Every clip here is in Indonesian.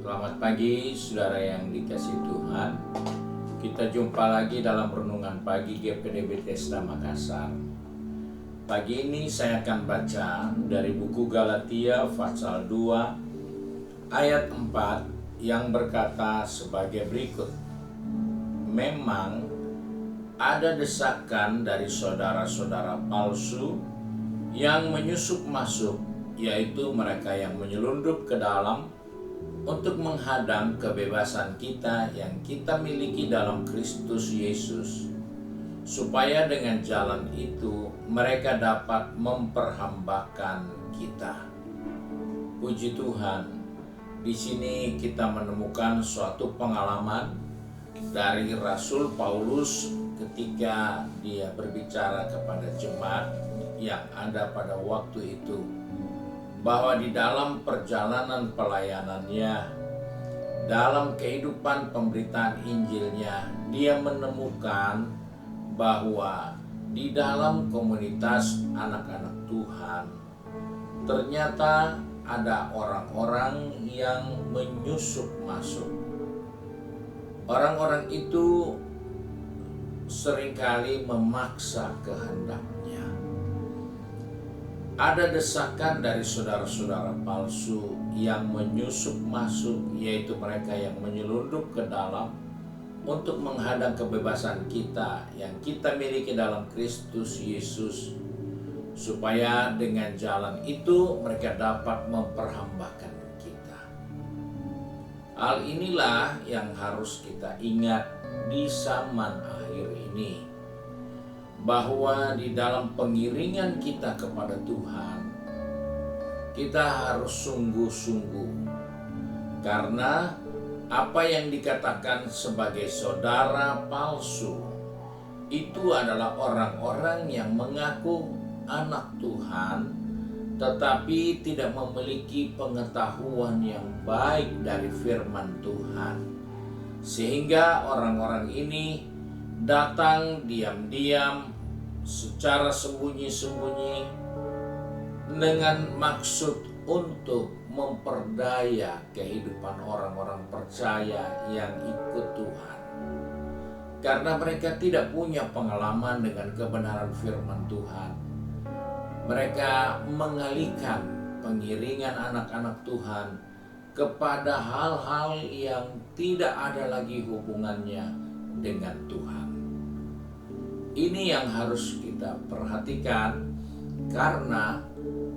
Selamat pagi saudara yang dikasihi Tuhan. Kita jumpa lagi dalam renungan pagi GPD Bethesda Makassar. Pagi ini saya akan baca dari buku Galatia pasal 2 ayat 4 yang berkata sebagai berikut. Memang ada desakan dari saudara-saudara palsu yang menyusup masuk, yaitu mereka yang menyelundup ke dalam untuk menghadang kebebasan kita yang kita miliki dalam Kristus Yesus, supaya dengan jalan itu mereka dapat memperhambakan kita. Puji Tuhan, di sini kita menemukan suatu pengalaman dari Rasul Paulus ketika dia berbicara kepada jemaat yang ada pada waktu itu, bahwa di dalam perjalanan pelayanannya, dalam kehidupan pemberitaan Injilnya, dia menemukan bahwa di dalam komunitas anak-anak Tuhan ternyata ada orang-orang yang menyusup masuk. Orang-orang itu seringkali memaksa kehendaknya. Ada desakan dari saudara-saudara palsu yang menyusup masuk, yaitu mereka yang menyelundup ke dalam untuk menghadang kebebasan kita yang kita miliki dalam Kristus Yesus, supaya dengan jalan itu mereka dapat memperhambakan kita. Hal inilah yang harus kita ingat di zaman akhir ini, bahwa di dalam pengiringan kita kepada Tuhan, kita harus sungguh-sungguh, karena apa yang dikatakan sebagai saudara palsu itu adalah orang-orang yang mengaku anak Tuhan tetapi tidak memiliki pengetahuan yang baik dari firman Tuhan, sehingga orang-orang ini datang diam-diam secara sembunyi-sembunyi dengan maksud untuk memperdaya kehidupan orang-orang percaya yang ikut Tuhan, karena mereka tidak punya pengalaman dengan kebenaran firman Tuhan. Mereka mengalihkan pengiringan anak-anak Tuhan kepada hal-hal yang tidak ada lagi hubungannya dengan Tuhan. Ini yang harus kita perhatikan, karena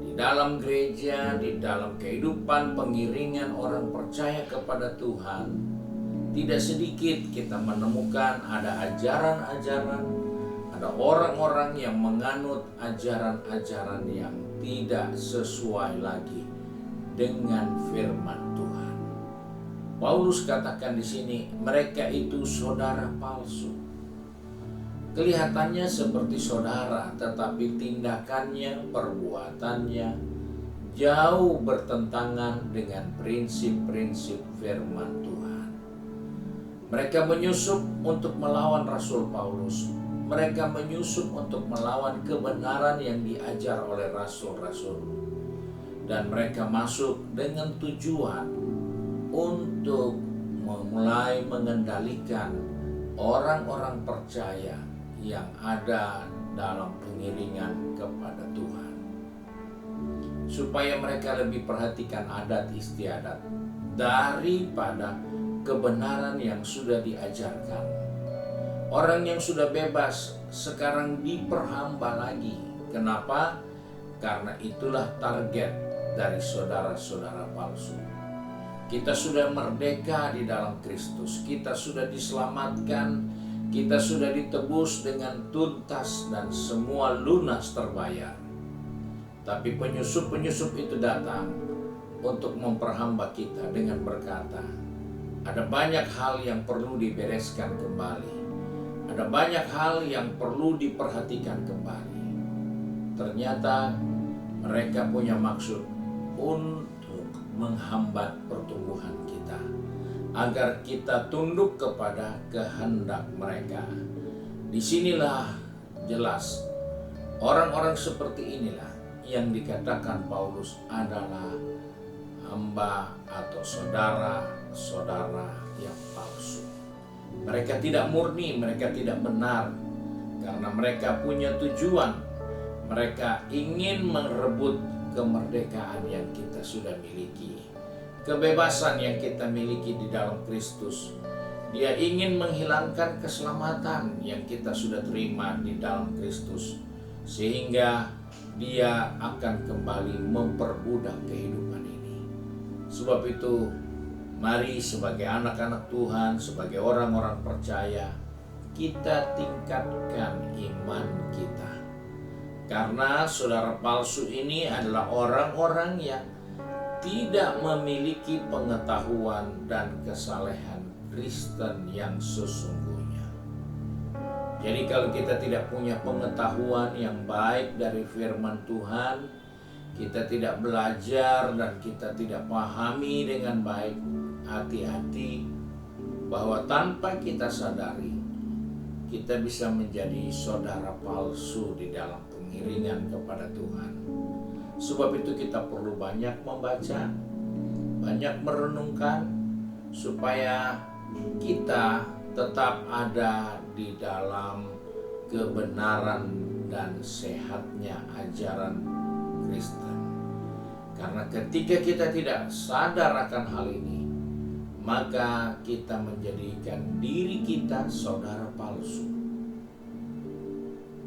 di dalam gereja, di dalam kehidupan pengiringan orang percaya kepada Tuhan, tidak sedikit kita menemukan ada ajaran-ajaran, ada orang-orang yang menganut ajaran-ajaran yang tidak sesuai lagi dengan firman Tuhan. Paulus katakan di sini, mereka itu saudara palsu. Kelihatannya seperti saudara, tetapi tindakannya, perbuatannya jauh bertentangan dengan prinsip-prinsip firman Tuhan. Mereka menyusup untuk melawan Rasul Paulus. Mereka menyusup untuk melawan kebenaran yang diajar oleh rasul-rasul. Dan mereka masuk dengan tujuan untuk memulai mengendalikan orang-orang percaya yang ada dalam pengiringan kepada Tuhan, supaya mereka lebih perhatikan adat istiadat daripada kebenaran yang sudah diajarkan. Orang yang sudah bebas sekarang diperhamba lagi. Kenapa? Karena itulah target dari saudara-saudara palsu. Kita sudah merdeka di dalam Kristus, kita sudah diselamatkan, kita sudah ditebus dengan tuntas dan semua lunas terbayar. Tapi penyusup-penyusup itu datang untuk memperhamba kita dengan berkata, ada banyak hal yang perlu dibereskan kembali, ada banyak hal yang perlu diperhatikan kembali. Ternyata mereka punya maksud untuk menghambat pertumbuhan kita, agar kita tunduk kepada kehendak mereka. Disinilah jelas orang-orang seperti inilah yang dikatakan Paulus adalah hamba hamba atau saudara-saudara yang palsu. Mereka tidak murni, mereka tidak benar, karena mereka punya tujuan. Mereka ingin merebut kemerdekaan yang kita sudah miliki, kebebasan yang kita miliki di dalam Kristus. Dia ingin menghilangkan keselamatan yang kita sudah terima di dalam Kristus, sehingga dia akan kembali memperbudak kehidupan ini. Sebab itu, mari sebagai anak-anak Tuhan, sebagai orang-orang percaya, kita tingkatkan iman kita. Karena saudara palsu ini adalah orang-orang yang tidak memiliki pengetahuan dan kesalehan Kristen yang sesungguhnya. Jadi kalau kita tidak punya pengetahuan yang baik dari firman Tuhan, kita tidak belajar dan kita tidak pahami dengan baik, hati-hati bahwa tanpa kita sadari, kita bisa menjadi saudara palsu di dalam pengiringan kepada Tuhan. Sebab itu kita perlu banyak membaca, banyak merenungkan, supaya kita tetap ada di dalam kebenaran dan sehatnya ajaran Kristen. Karena ketika kita tidak sadar akan hal ini, maka kita menjadikan diri kita saudara palsu.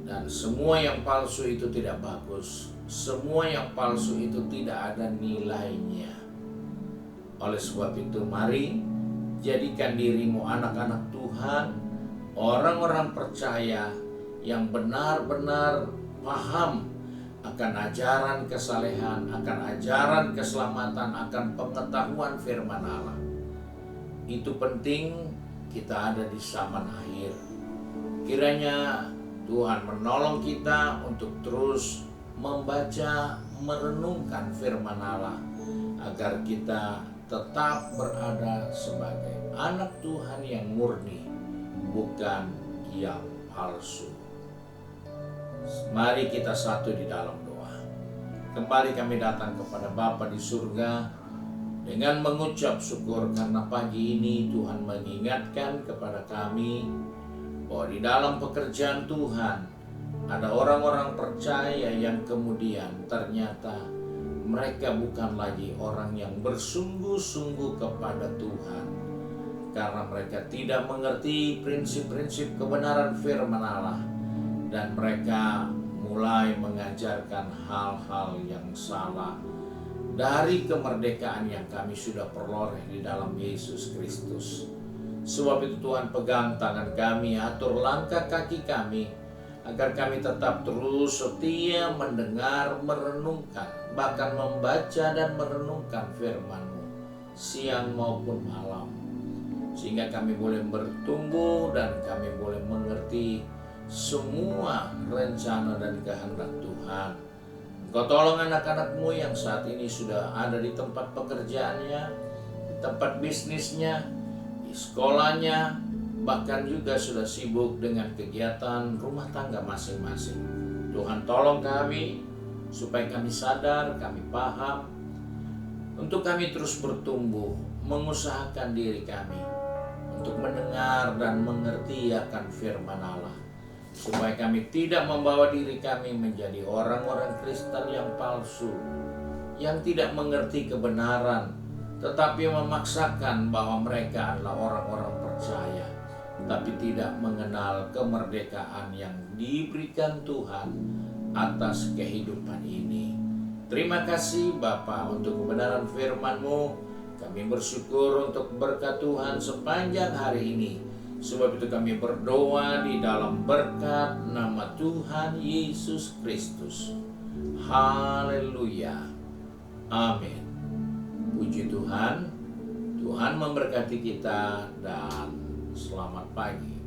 Dan semua yang palsu itu tidak bagus. Semua yang palsu itu tidak ada nilainya. Oleh sebab itu, mari jadikan dirimu anak-anak Tuhan, orang-orang percaya yang benar-benar paham akan ajaran kesalehan, akan ajaran keselamatan, akan pengetahuan firman Allah. Itu penting kita ada di zaman akhir. Kiranya Tuhan menolong kita untuk terus membaca, merenungkan firman Allah, agar kita tetap berada sebagai anak Tuhan yang murni, bukan yang palsu. Mari kita satu di dalam doa. Kembali kami datang kepada Bapa di surga dengan mengucap syukur karena pagi ini Tuhan mengingatkan kepada kami bahwa di dalam pekerjaan Tuhan ada orang-orang percaya yang kemudian ternyata mereka bukan lagi orang yang bersungguh-sungguh kepada Tuhan, karena mereka tidak mengerti prinsip-prinsip kebenaran firman Allah, dan mereka mulai mengajarkan hal-hal yang salah dari kemerdekaan yang kami sudah peroleh di dalam Yesus Kristus. Sebab itu Tuhan, pegang tangan kami, atur langkah kaki kami, agar kami tetap terus setia mendengar, merenungkan, bahkan membaca dan merenungkan firman-Mu siang maupun malam, sehingga kami boleh bertumbuh dan kami boleh mengerti semua rencana dan kehendak Tuhan. Engkau tolong anak-anak-Mu yang saat ini sudah ada di tempat pekerjaannya, di tempat bisnisnya, di sekolahnya, bahkan juga sudah sibuk dengan kegiatan rumah tangga masing-masing. Tuhan tolong kami supaya kami sadar, kami paham, untuk kami terus bertumbuh, mengusahakan diri kami untuk mendengar dan mengerti akan firman Allah, supaya kami tidak membawa diri kami menjadi orang-orang Kristen yang palsu, yang tidak mengerti kebenaran, tetapi memaksakan bahwa mereka adalah orang-orang percaya, tapi tidak mengenal kemerdekaan yang diberikan Tuhan atas kehidupan ini. Terima kasih Bapa untuk kebenaran firman-Mu. Kami bersyukur untuk berkat Tuhan sepanjang hari ini. Sebab itu kami berdoa di dalam berkat nama Tuhan Yesus Kristus. Haleluya. Amin. Puji Tuhan. Tuhan memberkati kita dan selamat pagi.